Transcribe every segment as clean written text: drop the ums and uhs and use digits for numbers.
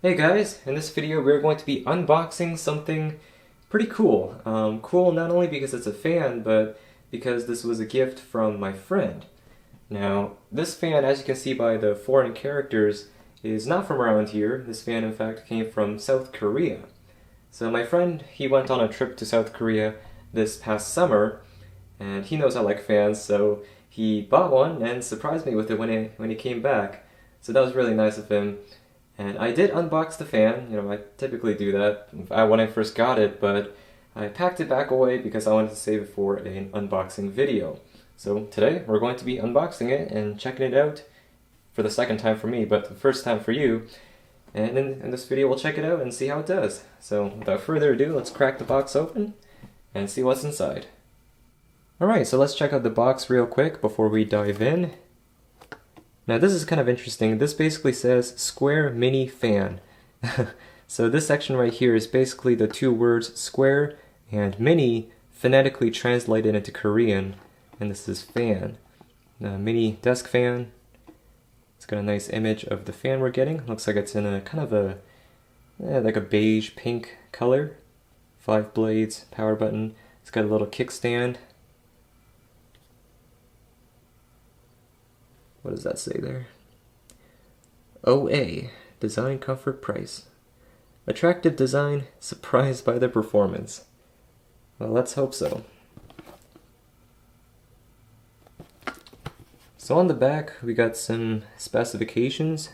Hey guys, in this video we're going to be unboxing something pretty cool. Cool not only because it's a fan, but because this was a gift from my friend. Now, this fan, as you can see by the foreign characters, is not from around here. This fan, in fact, came from South Korea. So my friend, he went on a trip to South Korea this past summer, and he knows I like fans, so he bought one and surprised me with it when he came back. So that was really nice of him. And I did unbox the fan. I typically do that when I first got it, but I packed it back away because I wanted to save it for an unboxing video. So today we're going to be unboxing it and checking it out for the second time for me, but the first time for you. And in this video we'll check it out and see how it does. So without further ado, let's crack the box open and see what's inside. Alright, so let's check out the box real quick before we dive in. Now this is kind of interesting. This basically says SquareMini Fan. So this section right here is basically the two words square and mini phonetically translated into Korean, and this is fan. Mini desk fan. It's got a nice image of the fan we're getting. Looks like it's in a kind of a like a beige pink color. 5 blades, power button. It's got a little kickstand. What does that say there? OA, design, comfort, price. Attractive design, surprised by the performance. Well, let's hope so. So on the back, we got some specifications.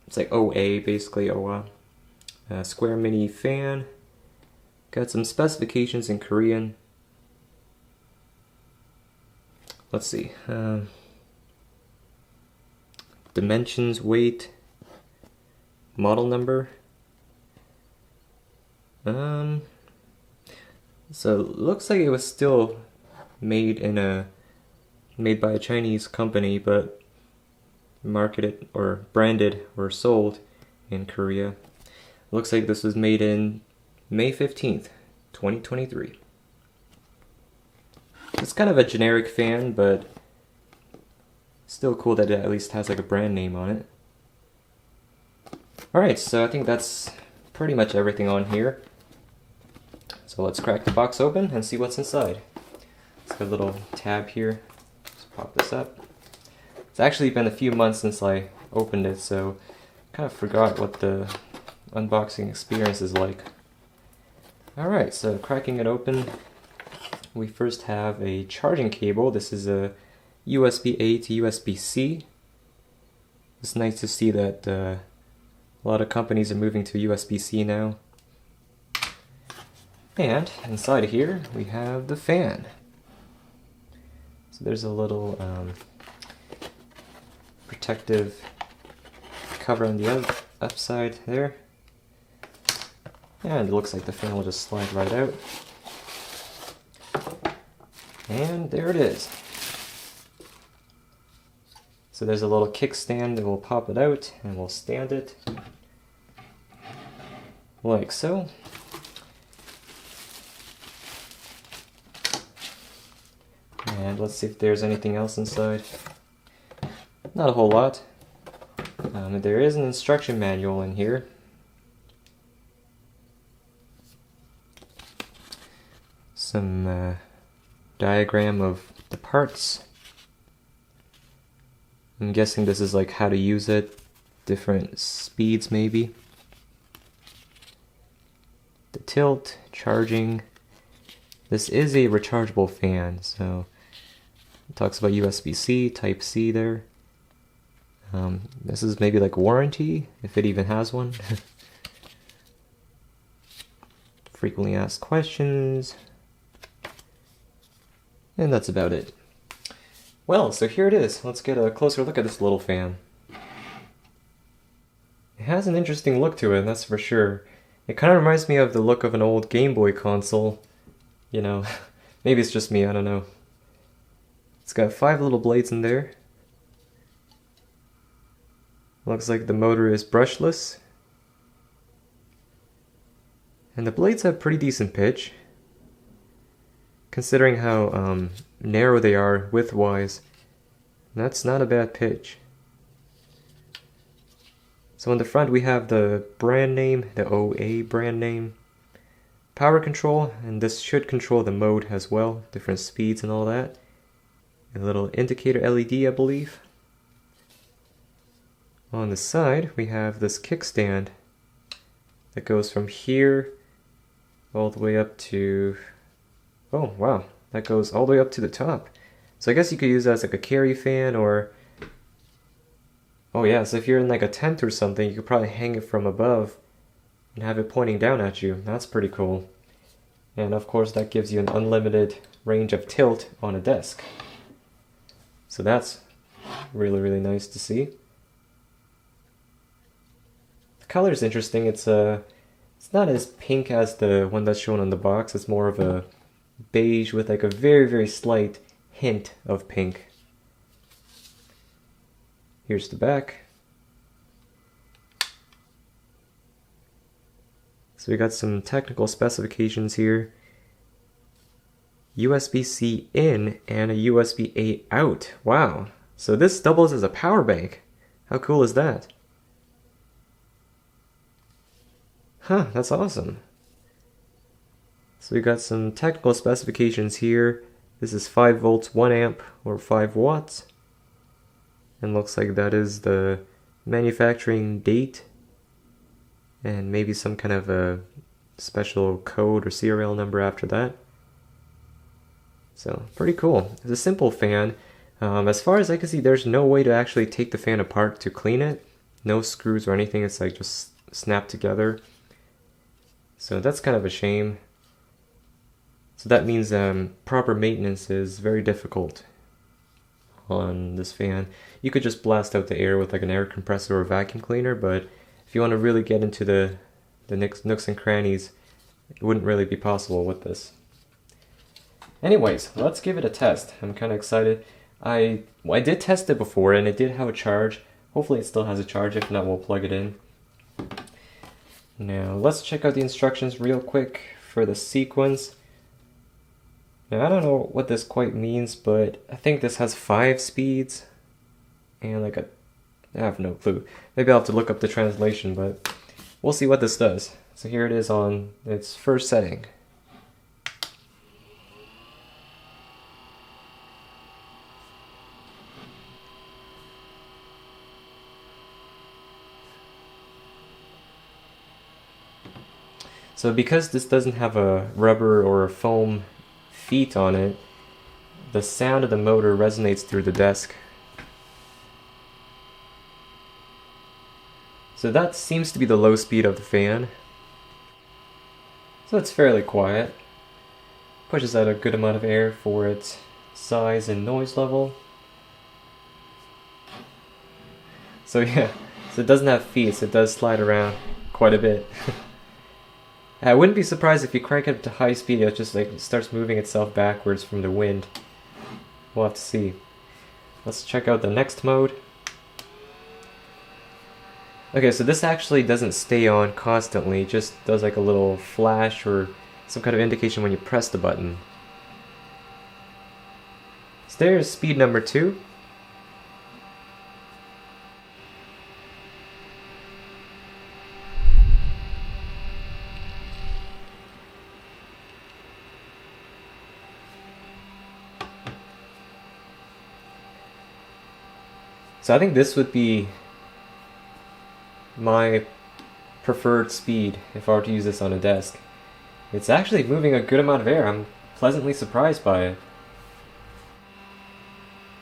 It's like OA, basically OA. SquareMini fan. Got some specifications in Korean. Let's see. Dimensions, weight, model number. So it looks like it was still made by a Chinese company, but marketed or branded or sold in Korea. Looks like this was made in May 15th, 2023. It's kind of a generic fan, but still cool that it at least has like a brand name on it. Alright, so I think that's pretty much everything on here. So let's crack the box open and see what's inside. It's got a little tab here. Let's pop this up. It's actually been a few months since I opened it, so I kind of forgot what the unboxing experience is like. Alright, so cracking it open, we first have a charging cable. This is a USB-A to USB-C. It's nice to see that a lot of companies are moving to USB-C now. And inside of here we have the fan. So there's a little protective cover on the upside there. And it looks like the fan will just slide right out. And there it is. So there's a little kickstand that will pop it out and we'll stand it like so. And let's see if there's anything else inside. Not a whole lot. There is an instruction manual in here. Some diagram of the parts. I'm guessing this is like how to use it, different speeds maybe. The tilt, charging. This is a rechargeable fan, so it talks about USB-C, Type-C there. This is maybe like warranty, if it even has one. Frequently asked questions. And that's about it. Well, so here it is. Let's get a closer look at this little fan. It has an interesting look to it, that's for sure. It kind of reminds me of the look of an old Game Boy console. You know, maybe it's just me, I don't know. It's got 5 little blades in there. Looks like the motor is brushless. And the blades have pretty decent pitch. Considering how narrow they are width-wise, that's not a bad pitch. So on the front we have the brand name, the OA brand name, power control, and this should control the mode as well, different speeds and all that. A little indicator LED, I believe. On the side we have this kickstand that goes from here all the way up to, oh wow, that goes all the way up to the top. So I guess you could use that as like a carry fan, or oh yeah, so if you're in like a tent or something, you could probably hang it from above and have it pointing down at you. That's pretty cool. And of course that gives you an unlimited range of tilt on a desk. So that's really nice to see. The color is interesting. It's not as pink as the one that's shown on the box. It's more of a beige with like a very slight hint of pink. Here's the back. So we got some technical specifications here. USB-C in and a USB-A out. Wow. So this doubles as a power bank. How cool is that? Huh, that's awesome. So we got some technical specifications here. This is 5 volts, 1 amp, or 5 watts. And looks like that is the manufacturing date. And maybe some kind of a special code or serial number after that. So, pretty cool. It's a simple fan. As far as I can see, there's no way to actually take the fan apart to clean it. No screws or anything, it's like just snapped together. So that's kind of a shame. So that means proper maintenance is very difficult on this fan. You could just blast out the air with like an air compressor or vacuum cleaner, but if you want to really get into the nooks and crannies, it wouldn't really be possible with this. Anyways, let's give it a test. I'm kind of excited. I did test it before and it did have a charge. Hopefully it still has a charge. If not, we'll plug it in. Now let's check out the instructions real quick for the sequence. Now I don't know what this quite means, but I think this has 5 speeds and like I have no clue. Maybe I'll have to look up the translation, but we'll see what this does. So here it is on its first setting. So because this doesn't have a rubber or a foam feet on it, the sound of the motor resonates through the desk. So that seems to be the low speed of the fan. So it's fairly quiet. Pushes out a good amount of air for its size and noise level. So yeah, so it doesn't have feet, so it does slide around quite a bit. I wouldn't be surprised if you crank it up to high speed, it just like starts moving itself backwards from the wind. We'll have to see. Let's check out the next mode. Okay, so this actually doesn't stay on constantly, it just does like a little flash or some kind of indication when you press the button. So there's speed number 2. So I think this would be my preferred speed if I were to use this on a desk. It's actually moving a good amount of air. I'm pleasantly surprised by it.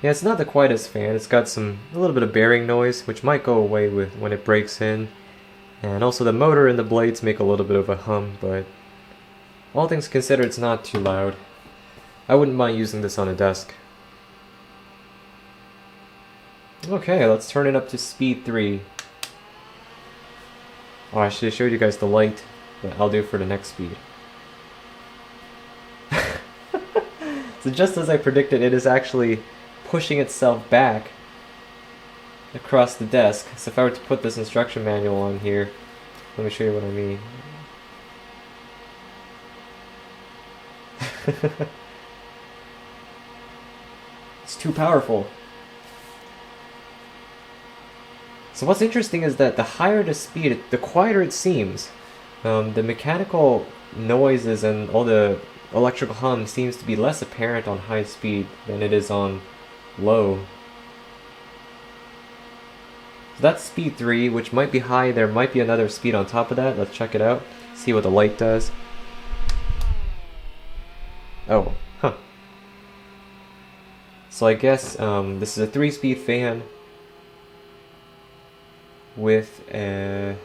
Yeah, it's not the quietest fan. It's got a little bit of bearing noise, which might go away with when it breaks in. And also the motor and the blades make a little bit of a hum, but all things considered, it's not too loud. I wouldn't mind using this on a desk. Okay, let's turn it up to speed 3. Oh, I should have showed you guys the light, but I'll do it for the next speed. So just as I predicted, it is actually pushing itself back across the desk. So if I were to put this instruction manual on here, let me show you what I mean. It's too powerful. So what's interesting is that the higher the speed, the quieter it seems. The mechanical noises and all the electrical hum seems to be less apparent on high speed than it is on low. So that's speed 3, which might be high. There might be another speed on top of that. Let's check it out. See what the light does. Oh, huh. So I guess this is a 3-speed fan with a...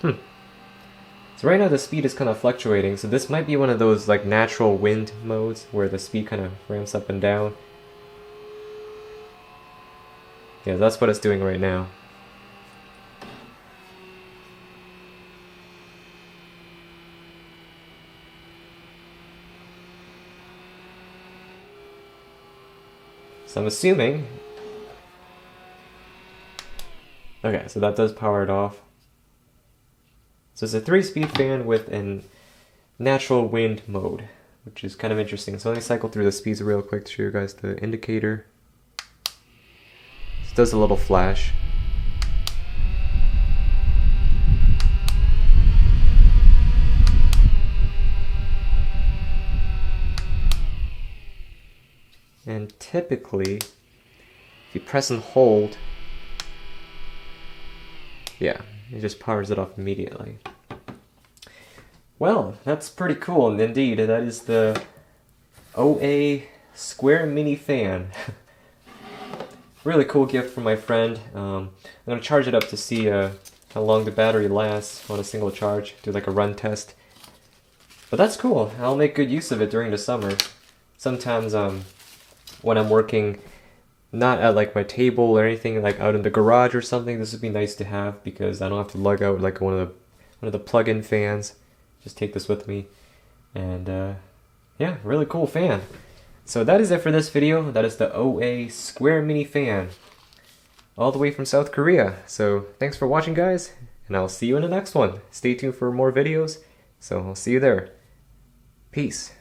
So right now the speed is kind of fluctuating, so this might be one of those like natural wind modes where the speed kind of ramps up and down. Yeah, that's what it's doing right now. So I'm assuming... Okay, so that does power it off. So it's a 3-speed fan with a natural wind mode, which is kind of interesting. So let me cycle through the speeds real quick to show you guys the indicator. This does a little flash. And typically, if you press and hold, yeah, it just powers it off immediately. Well, that's pretty cool, and indeed, that is the OA SquareMini fan. Really cool gift from my friend. I'm going to charge it up to see how long the battery lasts on a single charge, do like a run test. But that's cool, I'll make good use of it during the summer. Sometimes when I'm working not at like my table or anything, like out in the garage or something, this would be nice to have because I don't have to lug out like one of the plug-in fans. Just take this with me, and yeah, really cool fan. So that is it for this video. That is the OA SquareMini fan, all the way from South Korea. So thanks for watching, guys, and I'll see you in the next one. Stay tuned for more videos, so I'll see you there. Peace.